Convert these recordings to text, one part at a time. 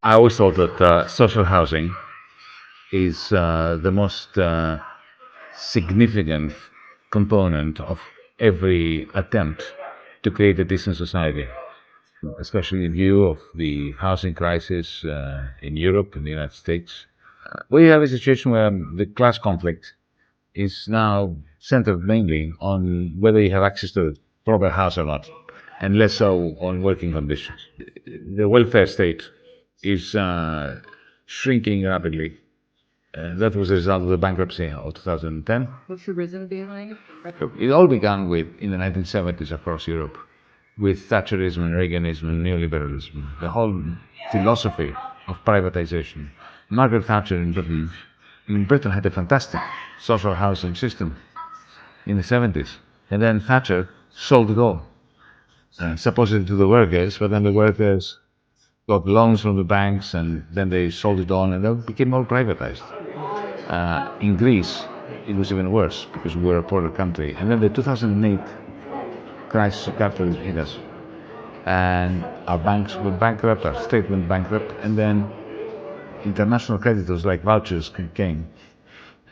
I always thought that social housing is the most significant component of every attempt to create a decent society, especially in view of the housing crisis in Europe and the United States. We have a situation where the class conflict is now centered mainly on whether you have access to a proper house or not, and less so on working conditions. The welfare state is shrinking rapidly. That was a result of the bankruptcy of 2010. What's the reason behind it? It all began with, in the 1970s across Europe, with Thatcherism and Reaganism and neoliberalism. The whole philosophy of privatization. Margaret Thatcher in Britain, Britain had a fantastic social housing system in the 70s. And then Thatcher sold it all, supposedly to the workers, but then the workers got loans from the banks and then they sold it on and it became all privatized. In Greece, it was even worse because we were a poorer country. And then the 2008 crisis of capitalism hit us. And our banks were bankrupt, our state went bankrupt, and then international creditors like vouchers came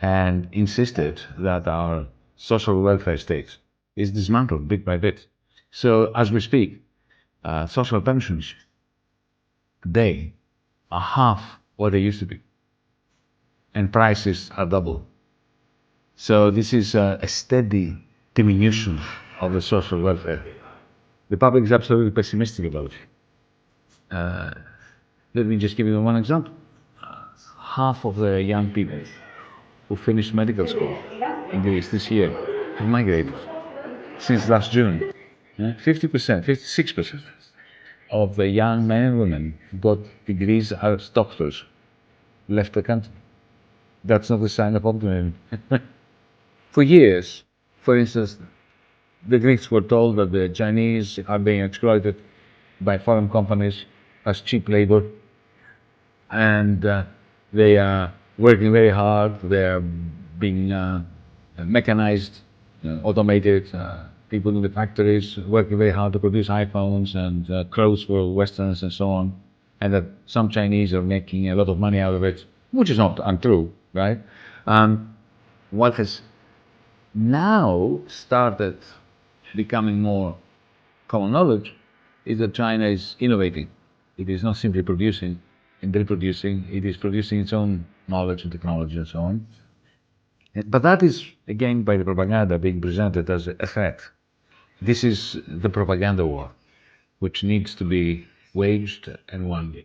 and insisted that our social welfare state is dismantled bit by bit. So as we speak, social pensions today are half what they used to be, and prices are double. So this is a steady diminution of the social welfare. The public is absolutely pessimistic about it. Let me just give you one example. Half of the young people who finished medical school in Greece this year have migrated since last June. 50%, 56% of the young men and women who got degrees as doctors left the country. That's not a sign of optimism. For years, for instance, the Greeks were told that the Chinese are being exploited by foreign companies as cheap labor, and they are working very hard. They are being mechanized, automated. People in the factories working very hard to produce iPhones and clothes for Westerns and so on, and that some Chinese are making a lot of money out of it, which is not untrue, right? What has now started becoming more common knowledge is that China is innovating. It is not simply producing and reproducing, it is producing its own knowledge and technology and so on. But that is, again, by the propaganda being presented as a threat. This is the propaganda war, which needs to be waged and won.